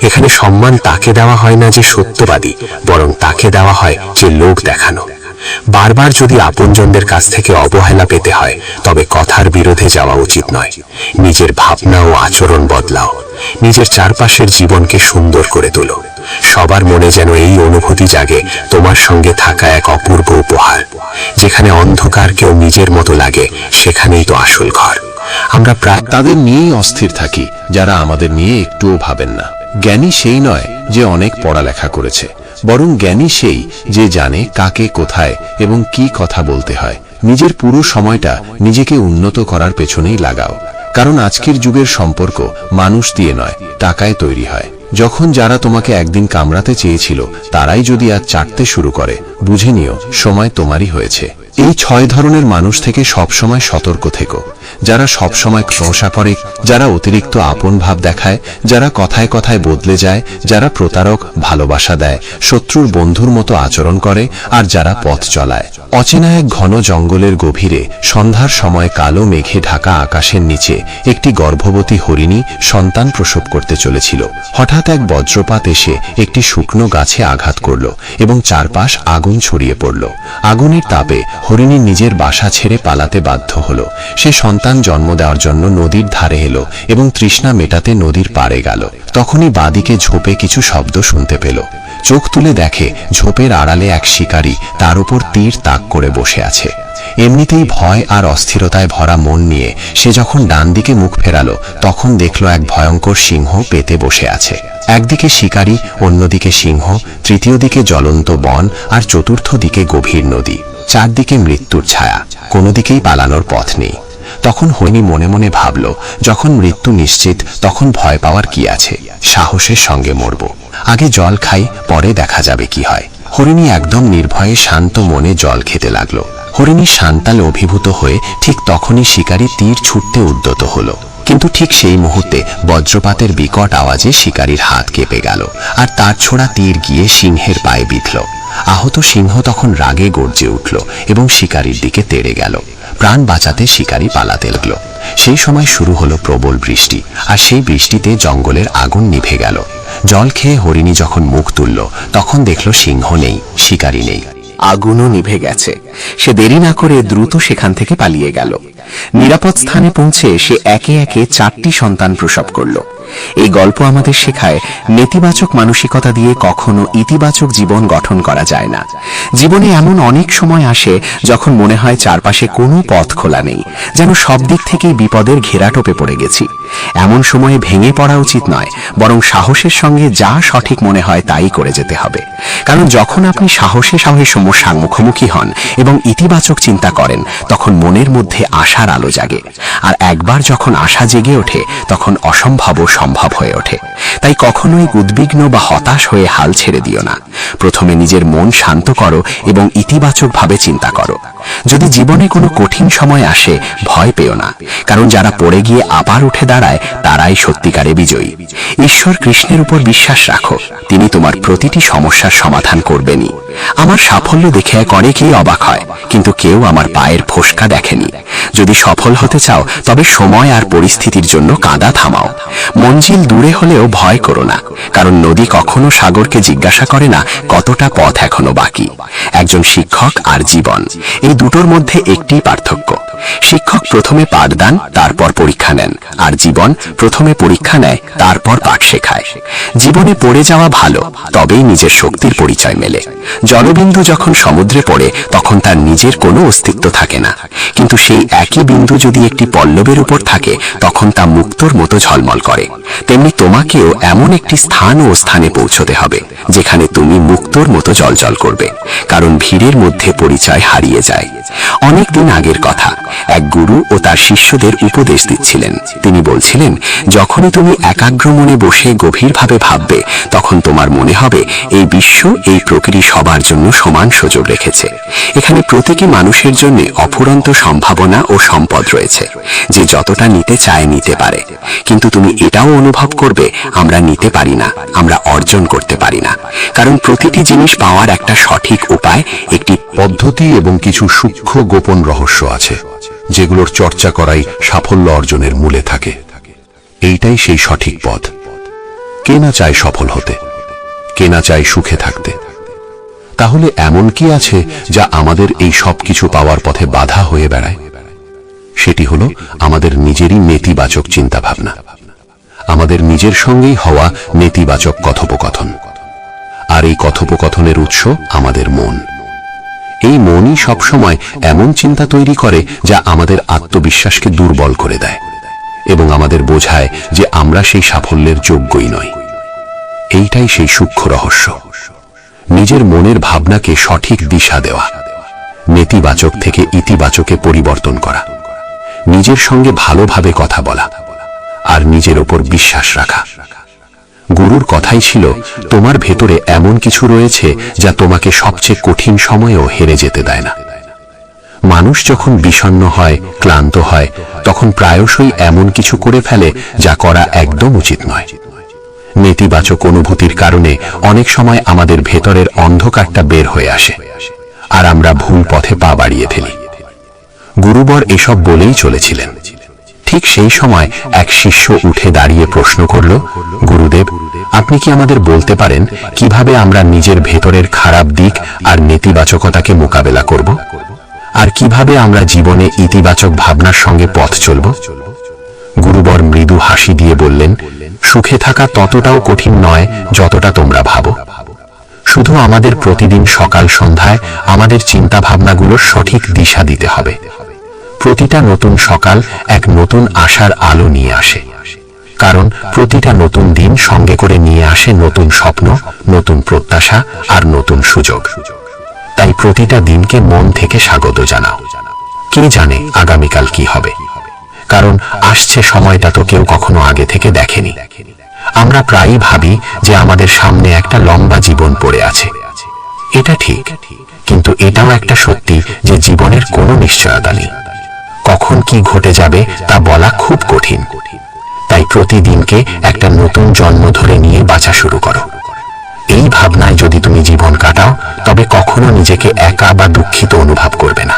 এখানে সম্মান তাকে দেওয়া হয় না যে সত্যবাদী, বরং তাকে দেওয়া হয় যে লোক দেখানো। বারবার যদি আপনজনদের কাছ থেকে অবহেলা পেতে হয় তবে কথার বিরোধে যাওয়া উচিত নয়। নিজের ভাবনা ও আচরণ বদলাও, নিজের চারপাশের জীবনকে সুন্দর করে তোলো। সবার মনে যেন এই অনুভূতি জাগে তোমার সঙ্গে থাকা এক অপূর্ব উপহার। যেখানে অন্ধকারকেও নিজের মতো লাগে সেখানেই তো আসল ঘর। আমরা প্রায় তাদের নিয়েই অস্থির থাকি যারা আমাদের নিয়ে একটুও ভাবেন না। জ্ঞানী সেই নয় যে অনেক পড়ালেখা করেছে, বরং জ্ঞানী সেই যে জানে কাকে কোথায় এবং কি কথা বলতে হয়। নিজের পুরো সময়টা নিজেকে উন্নত করার পেছনেই লাগাও, কারণ আজকের যুগের সম্পর্ক মানুষ দিয়ে নয়, টাকায় তৈরি হয়। যখন যারা তোমাকে একদিন কামড়াতে চেয়েছিল তারাই যদি আজ চাটতে শুরু করে, বুঝে নিও সময় তোমারই হয়েছে। এই 6 ধরনের মানুষ থেকে সবসময় সতর্ক থেকো। যারা সবসময় প্রশংসা করে, যারা অতিরিক্ত আপন ভাব দেখায়, যারা কথায় কথায় বদলে যায়, যারা প্রতারক, ভালোবাসা দেয়, শত্রুর বন্ধুর মতো আচরণ করে, আর যারা পথ চলায়। অচেনা এক ঘন জঙ্গলের গভীরে সন্ধ্যার সময় কালো মেঘে ঢাকা আকাশের নিচে একটি গর্ভবতী হরিণী সন্তান প্রসব করতে চলেছিল। হঠাৎ এক বজ্রপাত এসে একটি শুকনো গাছে আঘাত করল এবং চারপাশ আগুন ছড়িয়ে পড়ল। আগুনের তাপে হরিণী নিজের বাসা ছেড়ে পালাতে বাধ্য হলো। সে সন্তান জন্ম দেওয়ার জন্য নদীর ধারে এলো এবং তৃষ্ণা মেটাতে নদীর পাড়ে গেল। তখনই বাদিকে ঝোপে কিছু শব্দ শুনতে পেল। চোখ তুলে দেখে ঝোপের আড়ালে এক শিকারী তার উপর তীর তাক করে বসে আছে। এমনিতেই ভয় আর অস্থিরতায় ভরা মন নিয়ে সে যখন ডান দিকে মুখ ফেরালো তখন দেখল এক ভয়ঙ্কর সিংহ পেতে বসে আছে। একদিকে শিকারী, অন্যদিকে সিংহ, তৃতীয় দিকে জ্বলন্ত বন, আর চতুর্থ দিকে গভীর নদী। চারদিকে মৃত্যুর ছায়া, কোনো দিকেই পালানোর পথ নেই। তখন হরিণী মনে মনে ভাবল, যখন মৃত্যু নিশ্চিত তখন ভয় পাওয়ার কি আছে, সাহসের সঙ্গে মরব। আগে জল খাই, পরে দেখা যাবে কি হয়। হরিণী একদম নির্ভয়ে শান্ত মনে জল খেতে লাগলো। হরিণী শান্তালে অভিভূত হয়ে ঠিক তখনই শিকারী তীর ছুটতে উদ্যত হলো। কিন্তু ঠিক সেই মুহূর্তে বজ্রপাতের বিকট আওয়াজে শিকারীর হাত কেঁপে গেল, আর তার ছোড়া তীর গিয়ে সিংহের পায়ে বিঁধল। আহত সিংহ তখন রাগে গর্জে উঠল এবং শিকারীর দিকে তেড়ে গেল। প্রাণ বাঁচাতে শিকারী পালাতে লাগলো। সেই সময় শুরু হলো প্রবল বৃষ্টি, আর সেই বৃষ্টিতে জঙ্গলের আগুন নিভে গেল। জল খেয়ে হরিণী যখন মুখ তুলল তখন দেখল সিংহ নেই, শিকারী নেই, আগুনও নিভে গেছে। সে দেরি না করে দ্রুত সেখান থেকে পালিয়ে গেল। নিরাপদ স্থানে পৌঁছে সে একে একে 4টি সন্তান প্রসব করল। এই গল্প আমাদের শেখায়, নেতিবাচক মানসিকতা দিয়ে কখনো ইতিবাচক জীবন গঠন করা যায় না। জীবনে এমন অনেক সময় আসে যখন মনে হয় চারপাশে কোনো পথ খোলা নেই, যেন সব দিক থেকেই বিপদের ঘেরাটোপে পড়ে গেছি। এমন সময়ে ভেঙে পড়া উচিত নয়, বরং সাহসের সঙ্গে যা সঠিক মনে হয় তাই করে যেতে হবে। কারণ যখন আপনি সাহসে সমস্যার মুখোমুখি হন এবং ইতিবাচক চিন্তা করেন তখন মনের মধ্যে আশার আলো জাগে। আর একবার যখন আশা জেগে ওঠে তখন অসম্ভবও সম্ভব হয়ে ওঠে। তাই কখনোই উদ্বিগ্ন বা হতাশ হয়ে হাল ছেড়ে দিও না। প্রথমে নিজের মন শান্ত করো এবং ইতিবাচকভাবে চিন্তা করো। যদি জীবনে কোনো কঠিন সময় আসে ভয় পেও না, কারণ যারা পড়ে গিয়ে আবার উঠে দাঁড়ায় তারাই সত্যিকারে বিজয়ী। ঈশ্বর কৃষ্ণের উপর বিশ্বাস রাখো, তিনি তোমার প্রতিটি সমস্যার সমাধান করবেনই। আমার সাফল্য দেখে অনেকেই অবাক হয়, কিন্তু কেউ আমার পায়ের ফোসকা দেখেনি। যদি সফল হতে চাও তবে সময় আর পরিস্থিতির জন্য কাঁদা থামাও। মঞ্জিল দূরে হলেও ভয় করো না, কারণ নদী কখনো সাগরকে জিজ্ঞাসা করে না কতটা পথ এখনো বাকি। একজন শিক্ষক আর জীবন, এই দুটোর মধ্যে একটি পার্থক্য। শিক্ষক প্রথমে পাঠদান, তারপর পরীক্ষা নেন, আর জীবন প্রথমে পরীক্ষা নেয়, তারপর পাঠ শেখায়। জীবনে পড়ে যাওয়া ভালো, তবেই নিজের শক্তির পরিচয় মেলে। জলবিন্দু যখন সমুদ্রে পড়ে তখন তার নিজের কোনো অস্তিত্ব থাকে না, কিন্তু সেই একই বিন্দু যদি একটি পল্লবের উপর থাকে তখন তা মুক্তোর মতো ঝলমল করে। তেমনি তোমাকেও এমন একটি স্থান ও স্থানে পৌঁছতে হবে যেখানে তুমি মুক্তোর মতো জ্বলজ্বল করবে, কারণ ভিড়ের মধ্যে পরিচয় হারিয়ে যায়। অনেক দিন আগের কথা, এক গুরু ও তার শিষ্যদের উপদেশ দিচ্ছিলেন। তিনি বলছিলেন, যখনই তুমি একাগ্র মনে বসে গভীরভাবে ভাববে তখন তোমার মনে হবে এই বিশ্ব, এই প্রকৃতি সবার জন্য সমান সুযোগ রেখেছে। এখানে প্রত্যেকটি মানুষের জন্য অফুরন্ত সম্ভাবনা ও সম্পদ রয়েছে, যে যতটা নিতে চায় নিতে পারে। কিন্তু তুমি এটাও অনুভব করবে আমরা নিতে পারি না, আমরা অর্জন করতে পারি না, কারণ প্রতিটি জিনিস পাওয়ার একটা সঠিক উপায়, একটি পদ্ধতি এবং কিছু সূক্ষ্ম গোপন রহস্য আছে, যেগুলোর চর্চা করাই সাফল্য অর্জনের মূলে থাকে। এইটাই সেই সঠিক পথ। কে না চায় সফল হতে, কে না চায় সুখে থাকতে। তাহলে এমন কি আছে যা আমাদের এই সব কিছু পাওয়ার পথে বাধা হয়ে বেড়ায়? সেটি হলো আমাদের নিজেরই নেতিবাচক চিন্তাভাবনা, আমাদের নিজের সঙ্গেই হওয়া নেতিবাচক কথোপকথন। আর এই কথোপকথনের উৎস আমাদের মন। এই মনই সবসময় এমন চিন্তা তৈরি করে যা আমাদের আত্মবিশ্বাসকে দুর্বল করে দেয় এবং আমাদের বোঝায় যে আমরা সেই সাফল্যের যোগ্যই নই। এইটাই সেই সূক্ষ্ম রহস্য, নিজের মনের ভাবনাকে সঠিক দিশা দেওয়া, নেতিবাচক থেকে ইতিবাচকে পরিবর্তন করা, নিজের সঙ্গে ভালোভাবে কথা বলা আর নিজের ওপর বিশ্বাস রাখা। গুরুর কথাই ছিল, তোমার ভেতরে এমন কিছু রয়েছে যা তোমাকে সবচেয়ে কঠিন সময়েও হেরে যেতে দেয় না। মানুষ যখন বিষণ্ণ হয়, ক্লান্ত হয়, তখন প্রায়শই এমন কিছু করে ফেলে যা করা একদম উচিত নয়। নেতিবাচক অনুভূতির কারণে অনেক সময় আমাদের ভেতরের অন্ধকারটা বের হয়ে আসে আর আমরা ভুল পথে পা বাড়িয়ে ফেলি। গুরুবর এসব বলেই চলেছিলেন। ঠিক সেই সময় এক শিষ্য উঠে দাঁড়িয়ে প্রশ্ন করল, গুরুদেব, আপনি কি আমাদের বলতে পারেন কিভাবে আমরা নিজের ভেতরের খারাপ দিক আর নেতিবাচকতাকে মোকাবেলা করব, আর কিভাবে আমরা জীবনে ইতিবাচক ভাবনার সঙ্গে পথ চলব? গুরুবর মৃদু হাসি দিয়ে বললেন, সুখে থাকা ততটাও কঠিন নয় যতটা তোমরা ভাবো। শুধু আমাদের প্রতিদিন সকাল সন্ধ্যায় আমাদের চিন্তা ভাবনাগুলোর সঠিক দিশা দিতে হবে। প্রতিটা নতুন সকাল এক নতুন আশার আলো নিয়ে আসে, কারণ প্রতিটা নতুন দিন সঙ্গে করে নিয়ে আসে নতুন স্বপ্ন, নতুন প্রত্যাশা আর নতুন সুযোগ। তাই প্রতিটা দিনকে মন থেকে স্বাগত জানাও। কে জানে আগামীকাল কি হবে, কারণ আসছে সময়টা তো কেউ কখনো আগে থেকে দেখেনি। আমরা প্রায়ই ভাবি যে আমাদের সামনে একটা লম্বা জীবন পড়ে আছে। এটা ঠিক, কিন্তু এটাও একটা সত্যি যে জীবনের কোনো নিশ্চয়তা নেই। কখন কি ঘটে যাবে তা বলা খুব কঠিন। তাই প্রতিদিনকে একটা নতুন জন্ম ধরে নিয়ে বাঁচা শুরু করো। এই ভাবনায় যদি তুমি জীবন কাটাও, তবে কখনো নিজেকে একা বা দুঃখিত অনুভব করবে না,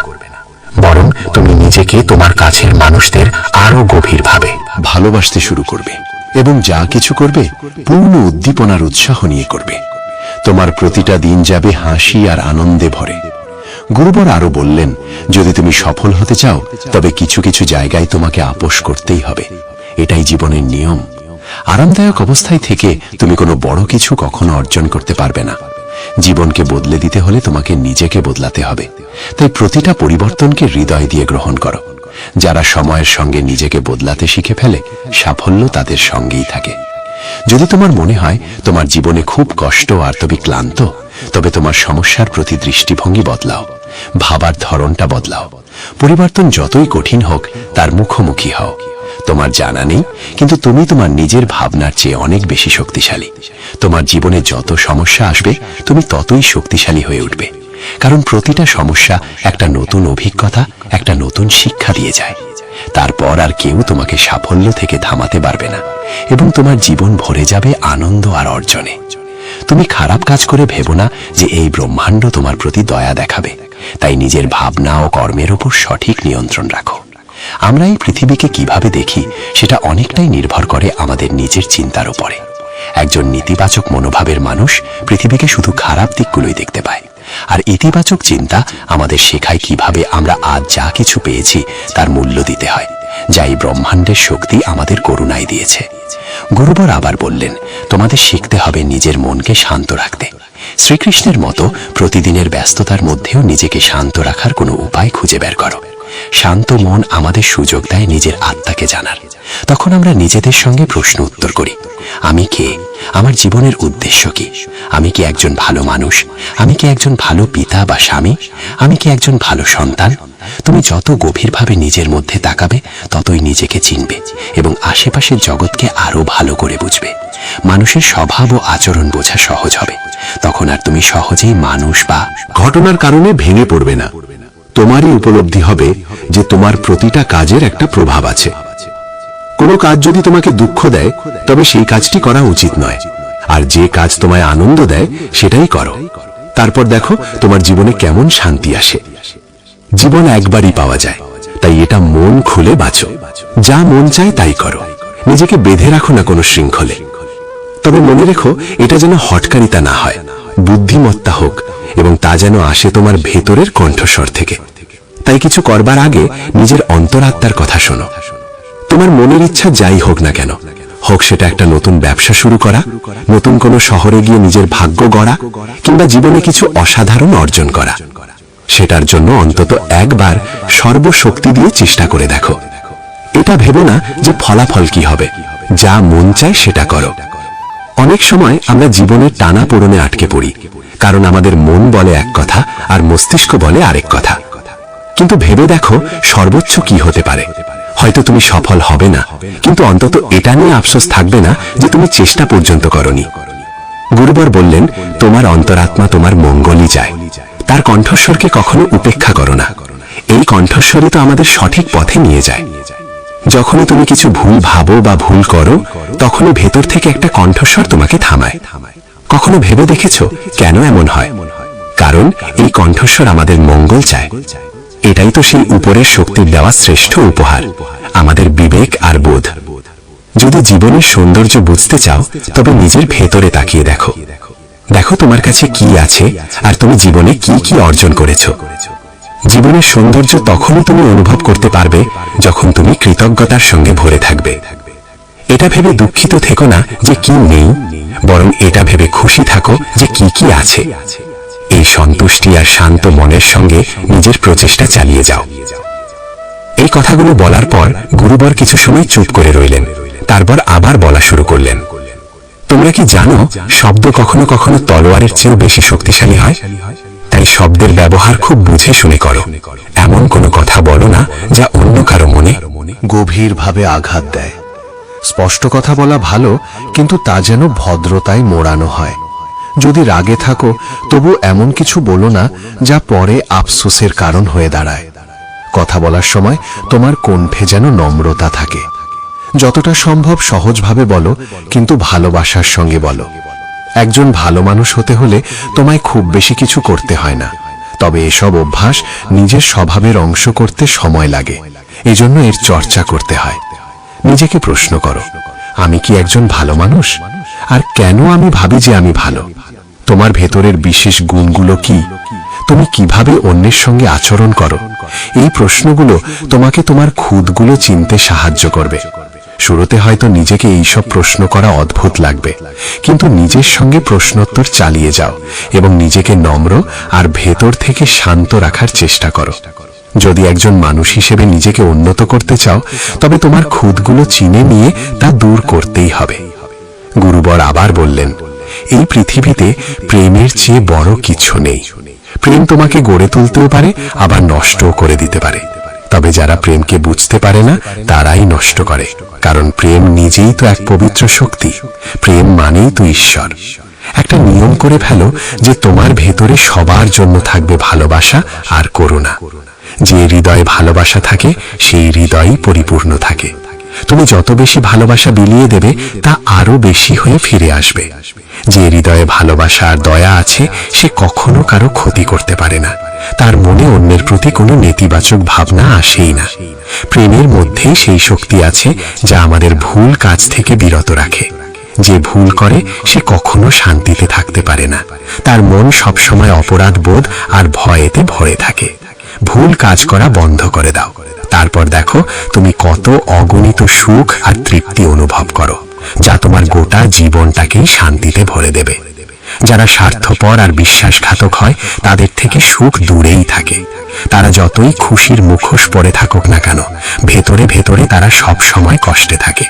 বরং তুমি নিজেকে তোমার কাছের মানুষদের আরো গভীরভাবে ভালোবাসতে শুরু করবে এবং যা কিছু করবে পূর্ণ উদ্দীপনার উৎসাহ নিয়ে করবে। তোমার প্রতিটা দিন যাবে হাসি আর আনন্দে ভরে। গুরুবর আরো বললেন, যদি তুমি সফল হতে চাও তবে কিছু কিছু জায়গায় তোমাকে আপোষ করতেই হবে। এটাই জীবনের নিয়ম। আরামদায়ক অবস্থায় থেকে তুমি কোনো বড় কিছু কখনো অর্জন করতে পারবে না। জীবনকে বদলে দিতে হলে তোমাকে নিজেকে বদলাতে হবে। তাই প্রতিটা পরিবর্তনকে হৃদয় দিয়ে গ্রহণ করো। যারা সময়ের সঙ্গে নিজেকে বদলাতে শিখে ফেলে, সাফল্য তাদের সঙ্গেই থাকে। যদি তোমার মনে হয় তোমার জীবনে খুব কষ্ট আর তুমি ক্লান্ত, তবে তোমার সমস্যার প্রতি দৃষ্টিভঙ্গি বদলাও, ভাবার ধরনটা বদলাও। পরিবর্তন যতই কঠিন হোক তার মুখোমুখি হও। তোমার জানা নেই, কিন্তু তুমি তোমার নিজের ভাবনার চেয়ে অনেক বেশি শক্তিশালী। তোমার জীবনে যত সমস্যা আসবে তুমি ততই শক্তিশালী হয়ে উঠবে, কারণ প্রতিটা সমস্যা একটা নতুন অভিজ্ঞতা, একটা নতুন শিক্ষা দিয়ে যায়। তারপর আর কেউ তোমাকে সাফল্য থেকে থামাতে পারবে না এবং তোমার জীবন ভরে যাবে আনন্দ আর অর্জনে। তুমি খারাপ কাজ করে ভেবো না যে এই ব্রহ্মাণ্ড তোমার প্রতি দয়া দেখাবে। তাই নিজের ভাবনা ও কর্মের উপর সঠিক নিয়ন্ত্রণ রাখো। আমরা এই পৃথিবীকে কিভাবে দেখি সেটা অনেকটাই নির্ভর করে আমাদের নিজের চিন্তার উপরে। একজন নেতিবাচক মনোভাবের মানুষ পৃথিবীকে শুধু খারাপ দিকগুলোই দেখতে পায়, আর ইতিবাচক চিন্তা আমাদের শেখায় কিভাবে আমরা আজ যা কিছু পেয়েছি তার মূল্য দিতে হয়, যা এই ব্রহ্মাণ্ডের শক্তি আমাদের করুণায় দিয়েছে। গুরুবর আবার বললেন, তোমাদের শিখতে হবে নিজের মনকে শান্ত রাখতে। শ্রীকৃষ্ণের মতো প্রতিদিনের ব্যস্ততার মধ্যেও নিজেকে শান্ত রাখার কোনো উপায় খুঁজে বের করো। শান্ত মন আমাদের সুযোগ দেয় নিজের আত্মাকে জানার। তখন আমরা নিজেদের সঙ্গে প্রশ্ন উত্তর করি, আমি কে? আমার জীবনের উদ্দেশ্য কি? আমি কি একজন ভালো মানুষ? আমি কি একজন ভালো পিতা বা স্বামী? আমি কি একজন ভালো সন্তান? তুমি যত গভীরভাবে নিজের মধ্যে তাকাবে, ততই নিজেকে চিনবে এবং আশেপাশের জগৎকে আরো ভালো করে বুঝবে। মানুষের স্বভাব ও আচরণ বোঝা সহজ হবে। তখন আর তুমি সহজেই মানুষ বা ঘটনার কারণে ভেঙে পড়বে না। তোমারই উপলব্ধি হবে যে তোমার প্রতিটা কাজের একটা প্রভাব আছে। কোনো কাজ যদি তোমাকে দুঃখ দেয়, তবে সেই কাজটি করা উচিত নয়। আর যে কাজ তোমায় আনন্দ দেয় সেটাই করো। তারপর দেখো তোমার জীবনে কেমন শান্তি আসে। জীবন একবারই পাওয়া যায়, তাই এটা মন খুলে বাঁচো। যা মন চায় তাই করো। নিজেকে বেঁধে রাখো না কোনো শৃঙ্খলে। তবে মনে রেখো, এটা যেন হটকারিতা না হয়, বুদ্ধিমত্তা হোক, এবং তা যেন আসে তোমার ভেতরের কণ্ঠস্বর থেকে। তাই কিছু করবার আগে নিজের অন্তরাত্মার কথা শোনো। তোমার মনের ইচ্ছা যাই হোক না কেন, হোক সেটা একটা নতুন ব্যবসা শুরু করা, নতুন কোনো শহরে গিয়ে নিজের ভাগ্য গড়া, কিংবা জীবনে কিছু অসাধারণ অর্জন করা, সেটার জন্য অন্তত একবার সর্বশক্তি দিয়ে চেষ্টা করে দেখো। এটা ভেবো না যে ফলাফল কি হবে, যা মন চায় সেটা করো। অনেক সময় আমরা জীবনের টানা পোড়নে আটকে পড়ি, কারণ আমাদের মন বলে এক কথা আর মস্তিষ্ক বলে আরেক কথা। কিন্তু ভেবে দেখো সর্বোচ্চ কি হতে পারে। হয়তো তুমি সফল হবে না, কিন্তু অন্তত এটা নিয়ে আফসোস থাকবে না যে তুমি চেষ্টা পর্যন্ত করনি। গুরুবর বললেন, তোমার অন্তরাত্মা তোমার মঙ্গলই চায়, তার কণ্ঠস্বরকে কখনো উপেক্ষা করো না। এই কণ্ঠস্বরই তো আমাদের সঠিক পথে নিয়ে যায়। যখনই তুমি কিছু ভুল ভাবো বা ভুল করো, তখনই ভেতর থেকে একটা কণ্ঠস্বর তোমাকে থামায়। কখনো ভেবে দেখেছো কেন এমন হয়? কারণ এই কণ্ঠস্বর আমাদের মঙ্গল চায়। এটাই তো সেই উপরের শক্তির দেওয়া শ্রেষ্ঠ উপহার, আমাদের বিবেক আর বোধ। যদি জীবনের সৌন্দর্য বুঝতে চাও, তবে নিজের ভেতরে তাকিয়ে দেখো। দেখো তোমার কাছে কি আছে আর তুমি জীবনে কি কি অর্জন করেছো। জীবনের সৌন্দর্য তখনই তুমি অনুভব করতে পারবে যখন তুমি কৃতজ্ঞতার সঙ্গে ভরে থাকবে। এটা ভেবে দুঃখিত থেকো না যে কি নেই, বরং এটা ভেবে খুশি থাকো যে কি কি আছে। এই সন্তুষ্টি আর শান্ত মনের সঙ্গে নিজের প্রচেষ্টা চালিয়ে যাও। এই কথাগুলো বলার পর গুরুবর কিছু সময় চুপ করে রইলেন, তারপর আবার বলা শুরু করলেন। তোমরা কি জানো, শব্দ কখনো কখনো তলোয়ারের চেয়েও বেশি শক্তিশালী হয়? তাই শব্দের ব্যবহার খুব বুঝে শুনে করো। এমন কোনো কথা বলো না যা অন্য কারো মনে গভীরভাবে আঘাত দেয়। স্পষ্ট কথা বলা ভালো, কিন্তু তা যেন ভদ্রতায় মোড়ানো হয়। যদি রাগে থাকো, তবু এমন কিছু বলো না যা পরে আফসোসের কারণ হয়ে দাঁড়ায়। কথা বলার সময় তোমার কণ্ঠে যেন নম্রতা থাকে। যতটা সম্ভব সহজভাবে বলো, কিন্তু ভালোবাসার সঙ্গে বলো। একজন ভালো মানুষ হতে হলে তোমায় খুব বেশি কিছু করতে হয় না, তবে এসব অভ্যাস নিজের স্বভাবের অংশ করতে সময় লাগে। এজন্য এর চর্চা করতে হয়। নিজেকে প্রশ্ন করো, আমি কি একজন ভালো মানুষ? আর কেন আমি ভাবি যে আমি ভালো? তোমার ভেতরের বিশেষ গুণগুলো কি? তুমি কিভাবে অন্যের সঙ্গে আচরণ করো? এই প্রশ্নগুলো তোমাকে তোমার খুঁতগুলো চিনতে সাহায্য করবে। শুরুতে হয়তো নিজেকে এইসব প্রশ্ন করা অদ্ভুত লাগবে, কিন্তু নিজের সঙ্গে প্রশ্নোত্তর চালিয়ে যাও এবং নিজেকে নম্র আর ভেতর থেকে শান্ত রাখার চেষ্টা করো। যদি একজন মানুষ হিসেবে নিজেকে উন্নত করতে চাও, তবে তোমার খুঁতগুলো চিনে নিয়ে তা দূর করতেই হবে। গুরুবর আবার বললেন, এই পৃথিবীতে প্রেমের চেয়ে বড় কিছু নেই। প্রেম তোমাকে গড়ে তুলতেও পারে, আবার নষ্টও করে দিতে পারে। তবে যারা প্রেমকে বুঝতে পারে না, তারাই নষ্ট করে, কারণ প্রেম নিজেই তো এক পবিত্র শক্তি। প্রেম মানেই তো ঈশ্বর। একটা নিয়ম করে ফেলো যে তোমার ভেতরে সবার জন্য থাকবে ভালোবাসা আর করুণা। যে হৃদয়ে ভালোবাসা থাকে, সেই হৃদয়ই পরিপূর্ণ থাকে। তুমি যত বেশি ভালোবাসা বিলিয়ে দেবে, তা আরো বেশি হয়ে ফিরে আসবে। যে হৃদয়ে ভালোবাসা আর দয়া আছে, সে কখনো কারো ক্ষতি করতে পারে না। তার মনে অন্যের প্রতি কোনো নেতিবাচক ভাবনা আসেই না। প্রেমের মধ্যেই সেই শক্তি আছে যা আমাদের ভুল কাজ থেকে বিরত রাখে। যে ভুল করে সে কখনো শান্তিতে থাকতে পারে না। তার মন সবসময় অপরাধ বোধ আর ভয়েতে ভরে থাকে। ভুল কাজ করা বন্ধ করে দাও, তারপর দেখো তুমি কত অগণিত সুখ আর তৃপ্তি অনুভব করো, যা তোমার গোটা জীবনটাকেই শান্তিতে ভরে দেবে। যারা স্বার্থপর আর বিশ্বাসঘাতক হয়, তাদের থেকে সুখ দূরেই থাকে। তারা যতই খুশির মুখোশ পরে থাকুক না কেন, ভেতরে ভেতরে তারা সব সময় কষ্টে থাকে।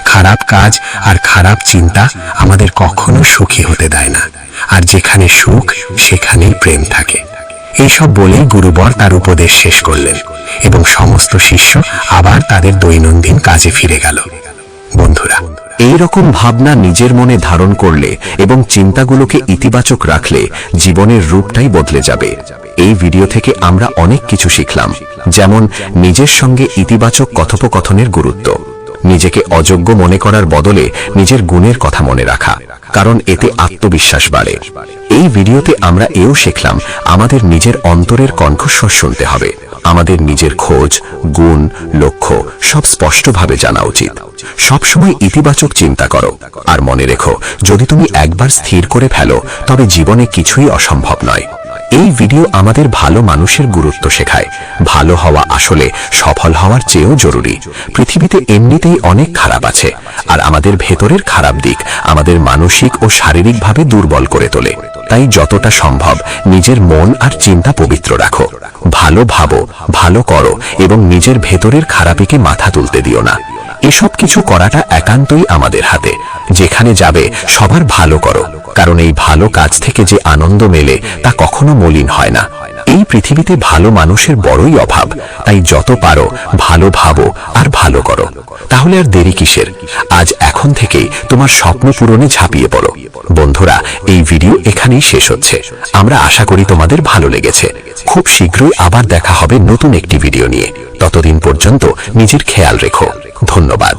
খারাপ কাজ আর খারাপ চিন্তা আমাদের কখনো সুখী হতে দেয় না, আর যেখানে সুখ সেখানেই প্রেম থাকে। এইসব বলেই গুরুবর তার উপদেশ শেষ করলেন এবং সমস্ত শিষ্য আবার তাদের দৈনন্দিন কাজে ফিরে গেল। বন্ধুরা, এই রকম ভাবনা নিজের মনে ধারণ করলে এবং চিন্তাগুলোকে ইতিবাচক রাখলে জীবনের রূপটাই বদলে যাবে। এই ভিডিও থেকে আমরা অনেক কিছু শিখলাম, যেমন নিজের সঙ্গে ইতিবাচক কথোপকথনের গুরুত্ব, নিজেকে অযোগ্য মনে করার বদলে নিজের গুণের কথা মনে রাখা, কারণ এতে আত্মবিশ্বাস বাড়ে। এই ভিডিওতে আমরা এও শিখলাম আমাদের নিজের অন্তরের কণ্ঠস্বর শুনতে হবে। আমাদের নিজের খোঁজ, গুণ, লক্ষ্য সব স্পষ্টভাবে জানা উচিত। সবসময় ইতিবাচক চিন্তা করো আর মনে রেখো, যদি তুমি একবার স্থির করে ফেলো তবে জীবনে কিছুই অসম্ভব নয়। এই ভিডিও আমাদের ভালো মানুষের গুরুত্ব শেখায়। ভালো হওয়া আসলে সফল হওয়ার চেয়েও জরুরি। পৃথিবীতে এমনিতেই অনেক খারাপ আছে, আর আমাদের ভেতরের খারাপ দিক আমাদের মানসিক ও শারীরিকভাবে দুর্বল করে তোলে। তাই যতটা সম্ভব নিজের মন আর চিন্তা পবিত্র রাখো। ভালো ভাবো, ভালো করো এবং নিজের ভেতরের খারাপিকে মাথা তুলতে দিও না। এসব কিছু করাটা একান্তই আমাদের হাতে। যেখানে যাবে সবার ভালো করো, কারণ এই ভালো কাজ থেকে যে আনন্দ মেলে তা কখনো মলিন হয় না। এই পৃথিবীতে ভালো মানুষের বড়ই অভাব, তাই যত পারো ভালো ভাবো আর ভালো করো। তাহলে আর দেরি কিসের? আজ এখন থেকেই তোমার স্বপ্ন পূরণে ঝাঁপিয়ে পড়ো। বন্ধুরা, এই ভিডিও এখানেই শেষ হচ্ছে। আমরা আশা করি তোমাদের ভালো লেগেছে। খুব শীঘ্রই আবার দেখা হবে নতুন একটি ভিডিও নিয়ে। ততদিন পর্যন্ত নিজের খেয়াল রেখো। ধন্যবাদ।